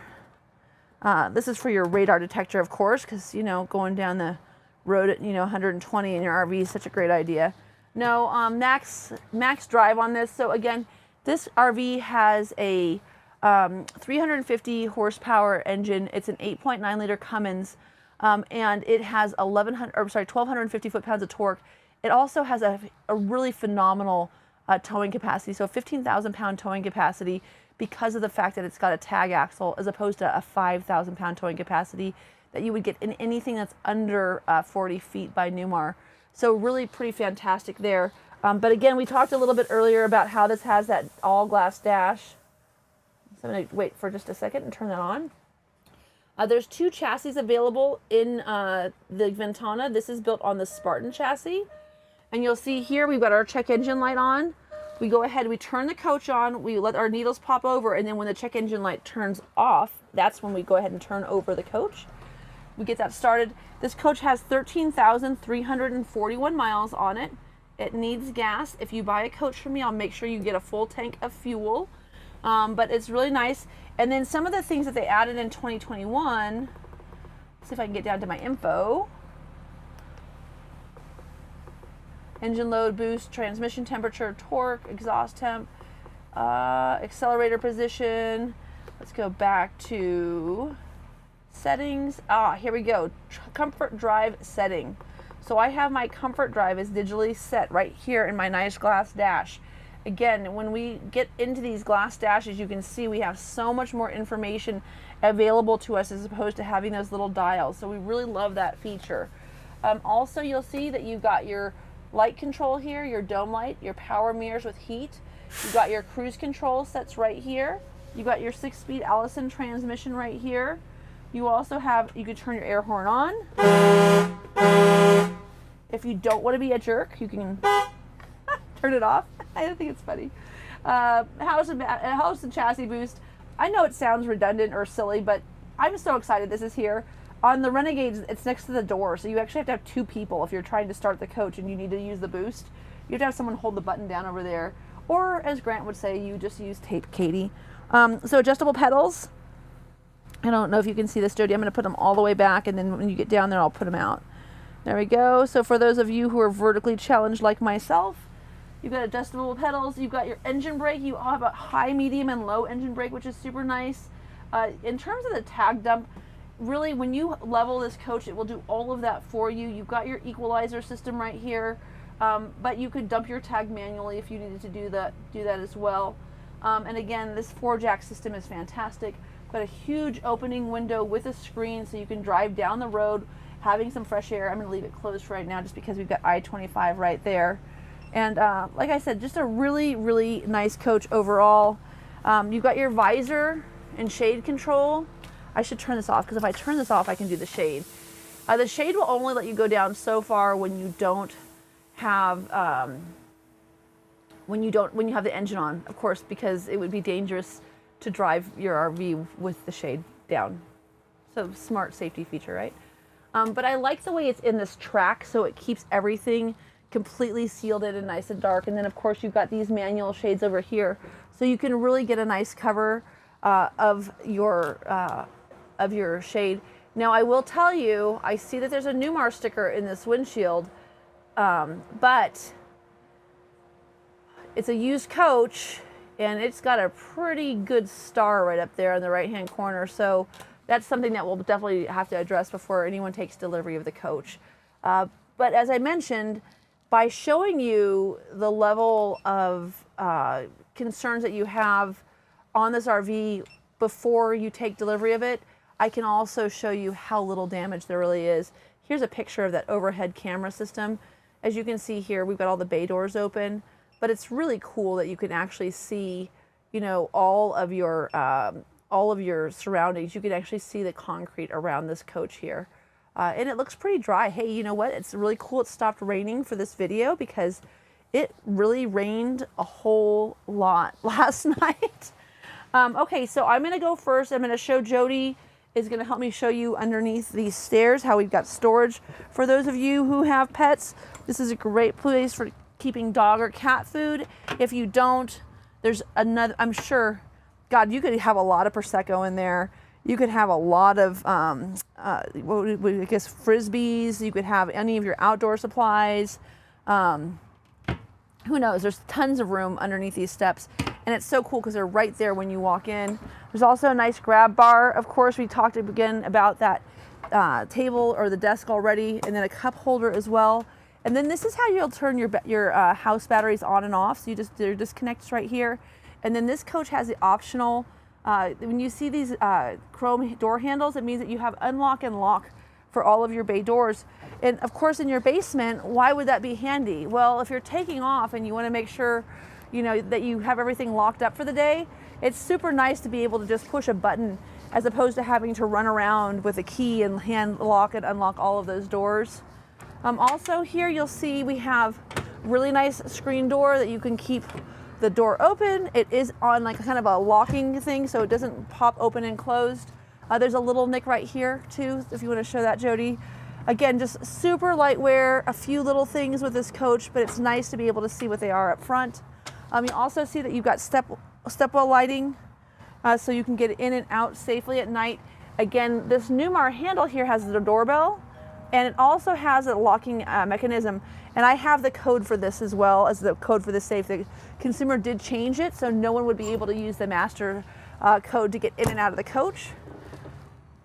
Speaker 1: this is for your radar detector, of course, because, you know, going down the road at, 120 in your RV is such a great idea. No, max drive on this. So again, this RV has a 350 horsepower engine. It's an 8.9 liter Cummins, and it has 1,250 foot-pounds of torque. It also has a really phenomenal towing capacity, so 15,000 pound towing capacity because of the fact that it's got a tag axle as opposed to a 5,000 pound towing capacity that you would get in anything that's under 40 feet by Newmar. So really pretty fantastic there. But again, we talked a little bit earlier about how this has that all glass dash. So I'm going to wait for just a second and turn that on. There's 2 chassis available in the Ventana. This is built on the Spartan chassis. And you'll see here we've got our check engine light on. We go ahead, we turn the coach on, we let our needles pop over, and then when the check engine light turns off, that's when we go ahead and turn over the coach. We get that started. This coach has 13,341 miles on it. It needs gas. If you buy a coach from me, I'll make sure you get a full tank of fuel. But it's really nice. And then some of the things that they added in 2021, let's see if I can get down to my info. Engine load, boost, transmission temperature, torque, exhaust temp, accelerator position. Let's go back to settings. Here we go. Comfort drive setting. So I have my comfort drive is digitally set right here in my nice glass dash. Again, when we get into these glass dashes, you can see we have so much more information available to us as opposed to having those little dials. So we really love that feature. Also, you'll see that you've got your light control here, your dome light, your power mirrors with heat. You've got your cruise control sets right here. You've got your 6-speed Allison transmission right here. You also have, you can turn your air horn on. If you don't want to be a jerk, you can turn it off. I think it's funny. House and chassis boost. I know it sounds redundant or silly, but I'm so excited this is here. On the Renegades, it's next to the door, so you actually have to have 2 people if you're trying to start the coach and you need to use the boost. You have to have someone hold the button down over there. Or, as Grant would say, you just use tape, Katie. So adjustable pedals. I don't know if you can see this, Jody. I'm going to put them all the way back, and then when you get down there, I'll put them out. There we go. So for those of you who are vertically challenged like myself, you've got adjustable pedals. You've got your engine brake. You have a high, medium, and low engine brake, which is super nice. In terms of the tag dump, really, when you level this coach, it will do all of that for you. You've got your equalizer system right here, but you could dump your tag manually if you needed to do that as well. And again, this 4-jack system is fantastic. Got a huge opening window with a screen so you can drive down the road having some fresh air. I'm going to leave it closed for right now just because we've got I-25 right there. And like I said, just a really, really nice coach overall. You've got your visor and shade control. I should turn this off because if I turn this off, I can do the shade. The shade will only let you go down so far when you don't have when you have the engine on, of course, because it would be dangerous to drive your RV with the shade down. So smart safety feature, right? But I like the way it's in this track, so it keeps everything completely sealed in and nice and dark. And then of course you've got these manual shades over here, so you can really get a nice cover of your shade. Now I will tell you, I see that there's a Newmar sticker in this windshield, but it's a used coach and it's got a pretty good star right up there in the right hand corner. So that's something that we'll definitely have to address before anyone takes delivery of the coach. But as I mentioned, by showing you the level of concerns that you have on this RV before you take delivery of it, I can also show you how little damage there really is. Here's a picture of that overhead camera system. As you can see here, we've got all the bay doors open, but it's really cool that you can actually see, you know, all of your surroundings. You can actually see the concrete around this coach here. And it looks pretty dry. Hey, you know what? It's really cool it stopped raining for this video because it really rained a whole lot last night. Okay, so I'm gonna go first. I'm gonna show Jody is gonna help me show you underneath these stairs how we've got storage. For those of you who have pets, this is a great place for keeping dog or cat food. If you don't, there's another, I'm sure, God, you could have a lot of Prosecco in there. You could have a lot of, I guess, Frisbees. You could have any of your outdoor supplies. Who knows? There's tons of room underneath these steps. And it's so cool because they're right there when you walk in. There's also a nice grab bar. Of course, we talked again about that table or the desk already, and then a cup holder as well. And then this is how you'll turn your house batteries on and off. So they're disconnected right here. And then this coach has the optional, when you see these chrome door handles, it means that you have unlock and lock for all of your bay doors. And of course, in your basement, why would that be handy? Well, if you're taking off and you want to make sure, you know, that you have everything locked up for the day, it's super nice to be able to just push a button as opposed to having to run around with a key and hand lock and unlock all of those doors. Also here you'll see we have really nice screen door that you can keep the door open. It is on like kind of a locking thing so it doesn't pop open and closed. There's a little nick right here too, if you want to show that, Jody. Again, just super lightweight, a few little things with this coach, but it's nice to be able to see what they are up front. You also see that you've got stepwell lighting, so you can get in and out safely at night. Again, this Newmar handle here has the doorbell, and it also has a locking mechanism. And I have the code for this as well as the code for the safe. The consumer did change it, so no one would be able to use the master code to get in and out of the coach.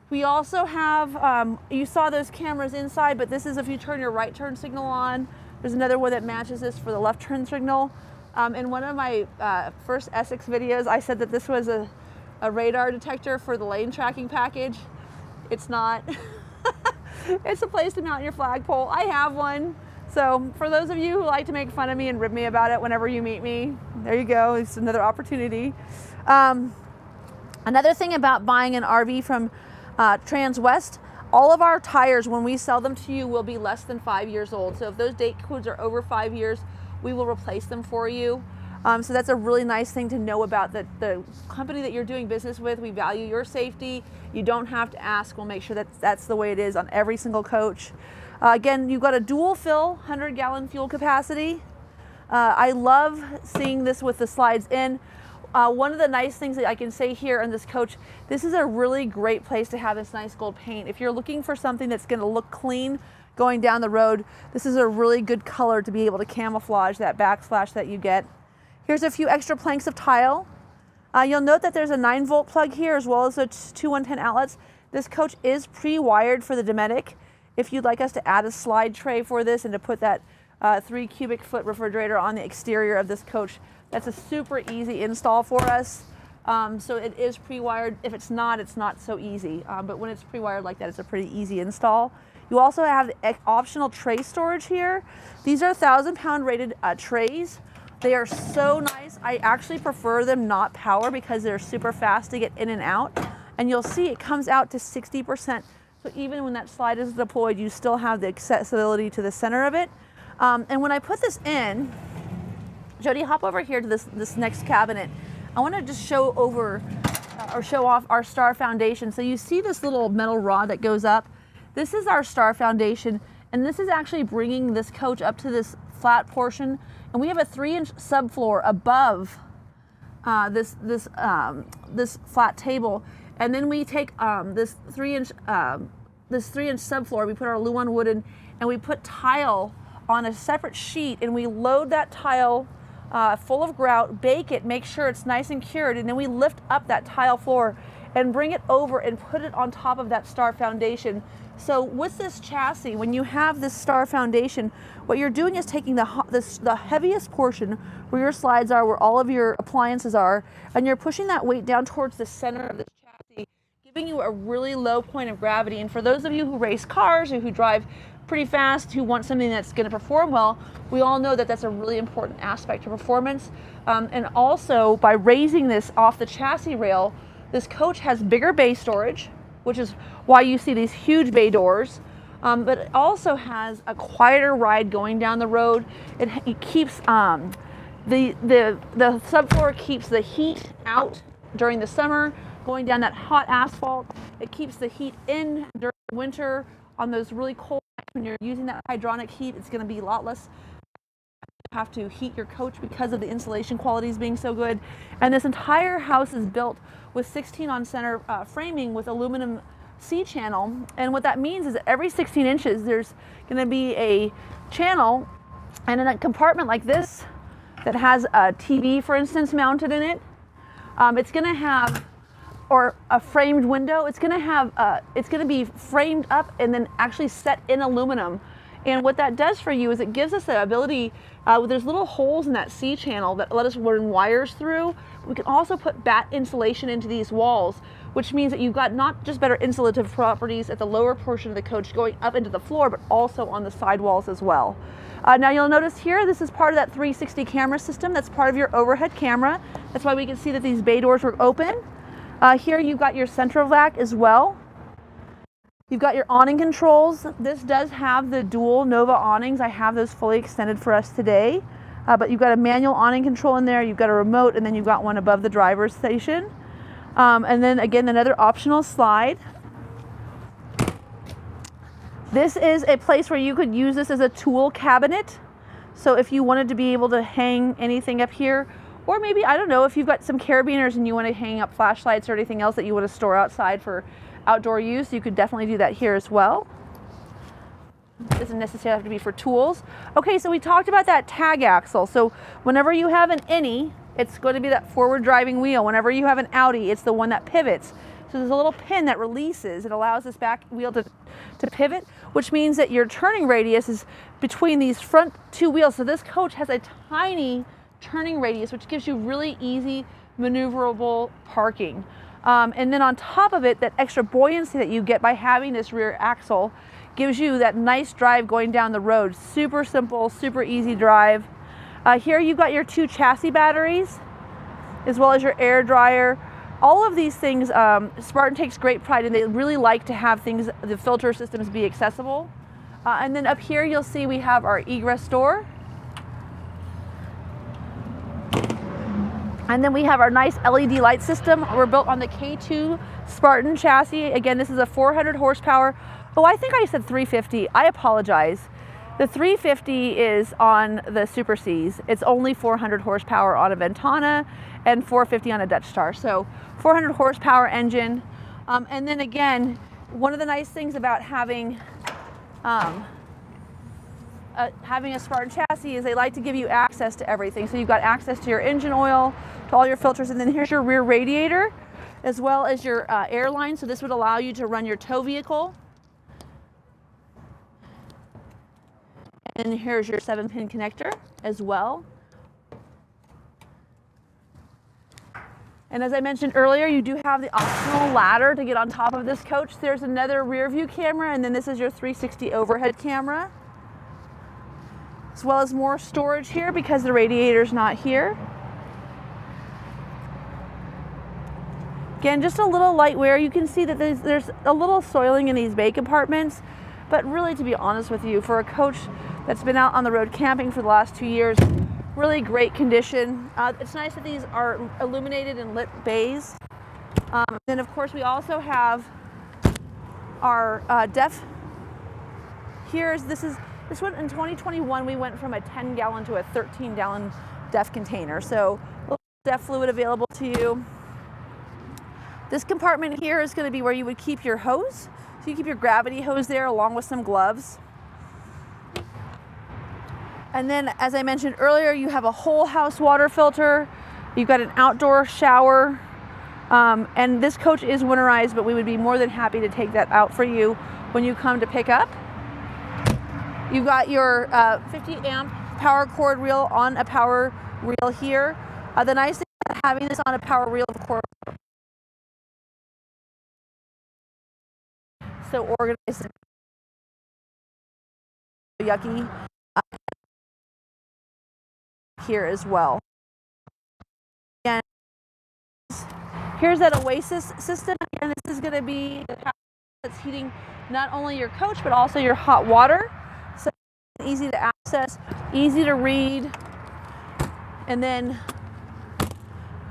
Speaker 1: We also have, you saw those cameras inside, but this is if you turn your right turn signal on. There's another one that matches this for the left turn signal. In one of my first Essex videos, I said that this was a radar detector for the lane tracking package. It's not. It's a place to mount your flagpole. I have one. So for those of you who like to make fun of me and rib me about it whenever you meet me, there you go. It's another opportunity. Another thing about buying an RV from Transwest, all of our tires, when we sell them to you, will be less than 5 years old. So if those date codes are over 5 years, we will replace them for you. So that's a really nice thing to know about the company that you're doing business with. We value your safety. You don't have to ask. We'll make sure that that's the way it is on every single coach. Again, you've got a dual fill, 100-gallon fuel capacity. I love seeing this with the slides in. One of the nice things that I can say here on this coach, this is a really great place to have this nice gold paint. If you're looking for something that's going to look clean going down the road, this is a really good color to be able to camouflage that backsplash that you get. Here's a few extra planks of tile. You'll note that there's a 9-volt plug here as well as the two 110 outlets. This coach is pre-wired for the Dometic. If you'd like us to add a slide tray for this and to put that 3 cubic foot refrigerator on the exterior of this coach, That's a super easy install for us. So it is pre-wired. If it's not so easy. But when it's pre-wired like that, it's a pretty easy install. You also have the optional tray storage here. These are 1,000-pound rated trays. They are so nice. I actually prefer them not power because they're super fast to get in and out. And you'll see it comes out to 60%. So even when that slide is deployed, you still have the accessibility to the center of it. And when I put this in, Jody, hop over here to this next cabinet. I want to just show off our star foundation. So you see this little metal rod that goes up. This is our star foundation, and this is actually bringing this coach up to this flat portion. And we have a 3-inch subfloor above this flat table. And then we take this 3-inch subfloor. We put our Luan wood in, and we put tile on a separate sheet, and we load that tile full of grout, bake it, make sure it's nice and cured, and then we lift up that tile floor and bring it over and put it on top of that star foundation. So with this chassis, when you have this star foundation, what you're doing is taking the heaviest portion where your slides are, where all of your appliances are, and you're pushing that weight down towards the center of this chassis, giving you a really low point of gravity. And for those of you who race cars or who drive pretty fast, who want something that's going to perform well, we all know that that's a really important aspect to performance. And also, by raising this off the chassis rail, this coach has bigger bay storage, which is why you see these huge bay doors. But it also has a quieter ride going down the road. It keeps the subfloor keeps the heat out during the summer, going down that hot asphalt. It keeps the heat in during winter on those really cold nights when you're using that hydronic heat. It's going to be a lot less have to heat your coach because of the insulation qualities being so good. And this entire house is built with 16 on center framing with aluminum C-channel. And what that means is that every 16 inches there's going to be a channel, and in a compartment like this that has a TV, for instance, mounted in it, it's going to have, or a framed window, it's going to be framed up and then actually set in aluminum. And what that does for you is it gives us the ability, there's little holes in that C-channel that let us run wires through. We can also put batt insulation into these walls, which means that you've got not just better insulative properties at the lower portion of the coach going up into the floor, but also on the sidewalls as well. Now you'll notice here, this is part of that 360 camera system. That's part of your overhead camera. That's why we can see that these bay doors were open. Here you've got your central vac as well. You've got your awning controls. This does have the dual Nova awnings. I have those fully extended for us today. But you've got a manual awning control in there, you've got a remote, and then you've got one above the driver's station. And then again, another optional slide. This is a place where you could use this as a tool cabinet. So if you wanted to be able to hang anything up here, or maybe, I don't know, if you've got some carabiners and you want to hang up flashlights or anything else that you want to store outside for outdoor use, you could definitely do that here as well. It doesn't necessarily have to be for tools. Okay, so we talked about that tag axle. So whenever you have an innie, it's going to be that forward driving wheel. Whenever you have an Audi, it's the one that pivots. So there's a little pin that releases. It allows this back wheel to pivot, which means that your turning radius is between these front two wheels. So this coach has a tiny turning radius, which gives you really easy maneuverable parking. And then on top of it, that extra buoyancy that you get by having this rear axle gives you that nice drive going down the road. Super simple, super easy drive. Here you've got your 2 chassis batteries, as well as your air dryer. All of these things, Spartan takes great pride in. They really like to have things, the filter systems, be accessible. And then up here you'll see we have our egress door. And then we have our nice LED light system. We're built on the K2 Spartan chassis. Again, this is a 400 horsepower. Oh, I think I said 350. I apologize. The 350 is on the Super Cs. It's only 400 horsepower on a Ventana and 450 on a Dutch Star. So 400 horsepower engine. And then again, one of the nice things about having a Spartan chassis is they like to give you access to everything. So you've got access to your engine oil, to all your filters, and then here's your rear radiator, as well as your air line. So this would allow you to run your tow vehicle. And here's your 7-pin connector as well. And as I mentioned earlier, you do have the optional ladder to get on top of this coach. There's another rear view camera, and then this is your 360 overhead camera, as well as more storage here because the radiator's not here. Again, just a little light wear. You can see that there's a little soiling in these bay compartments, but really, to be honest with you, for a coach that's been out on the road camping for the last 2 years, really great condition. It's nice that these are illuminated and lit bays. Then of course we also have our DEF. This one in 2021 we went from a 10-gallon to a 13-gallon DEF container. So a little DEF fluid available to you. This compartment here is going to be where you would keep your hose. So you keep your gravity hose there along with some gloves. And then, as I mentioned earlier, you have a whole house water filter. You've got an outdoor shower. And this coach is winterized, but we would be more than happy to take that out for you when you come to pick up. You've got your 50 amp power cord reel on a power reel here. The nice thing about having this on a power reel, of course, so organized and yucky here as well. Again, here's that Oasis system. Again, this is going to be the power that's heating not only your coach but also your hot water. So easy to access, easy to read, and then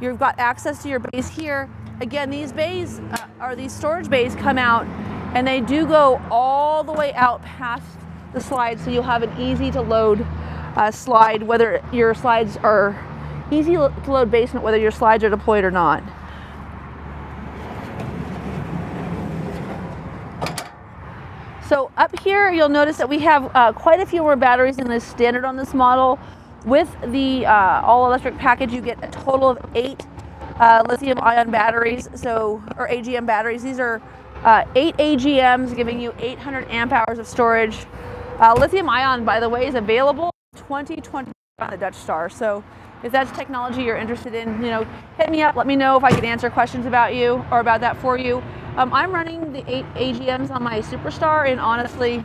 Speaker 1: you've got access to your bays here. Again, these bays these storage bays come out, and they do go all the way out past the slide, so you'll have an easy to load slide, whether your slides are easy to load basement, whether your slides are deployed or not. So up here, you'll notice that we have quite a few more batteries than is standard on this model. With the all-electric package, you get a total of 8 lithium-ion batteries, or AGM batteries. These are 8 AGMs, giving you 800 amp hours of storage. Lithium-ion, by the way, is available 2020 on the Dutch Star. So if that's technology you're interested in, hit me up. Let me know if I can answer questions about you or about that for you. I'm running the 8 AGMs on my Superstar, and honestly,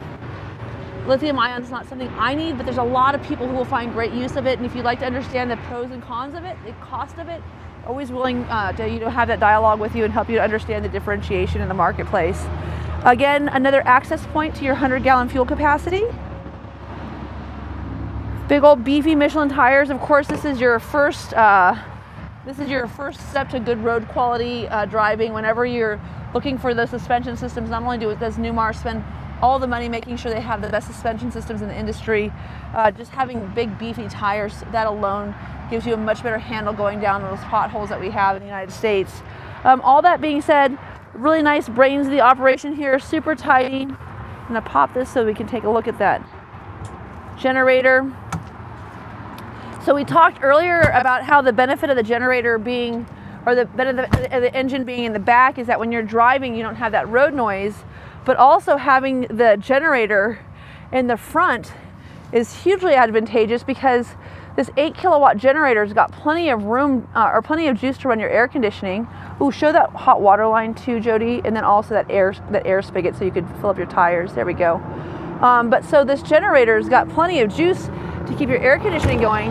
Speaker 1: lithium-ion is not something I need, but there's a lot of people who will find great use of it. And if you'd like to understand the pros and cons of it, the cost of it, always willing to have that dialogue with you and help you to understand the differentiation in the marketplace. Again, another access point to your 100-gallon fuel capacity. Big old beefy Michelin tires. Of course, this is your first step to good road quality driving. Whenever you're looking for the suspension systems, not only does Newmar spend all the money making sure they have the best suspension systems in the industry, just having big beefy tires, that alone gives you a much better handle going down those potholes that we have in the United States. All that being said, really nice brains of the operation here, super tidy. I'm gonna pop this so we can take a look at that generator. So we talked earlier about how the benefit of the generator being, or the benefit of the engine being in the back, is that when you're driving, you don't have that road noise, but also having the generator in the front is hugely advantageous because this 8 kilowatt generator's got plenty of room or plenty of juice to run your air conditioning. Ooh, show that hot water line too, Jody, and then also that air spigot so you could fill up your tires. There we go. But so this generator's got plenty of juice to keep your air conditioning going.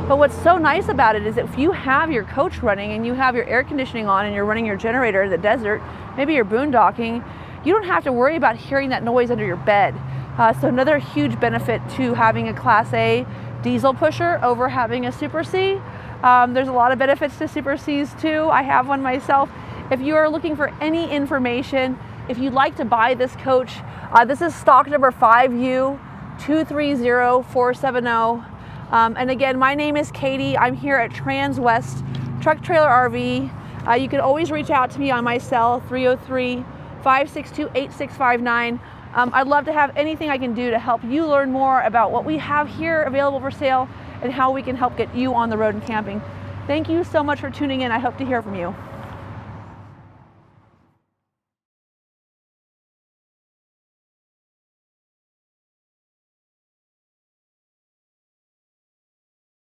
Speaker 1: But what's so nice about it is that if you have your coach running and you have your air conditioning on and you're running your generator in the desert, maybe you're boondocking, you don't have to worry about hearing that noise under your bed. So another huge benefit to having a Class A diesel pusher over having a Super C. There's a lot of benefits to Super Cs too. I have one myself. If you are looking for any information, if you'd like to buy this coach, this is stock number 5U230470. And again, my name is Katie. I'm here at Transwest Truck Trailer RV. You can always reach out to me on my cell, 303-562-8659. I'd love to have anything I can do to help you learn more about what we have here available for sale and how we can help get you on the road and camping. Thank you so much for tuning in. I hope to hear from you.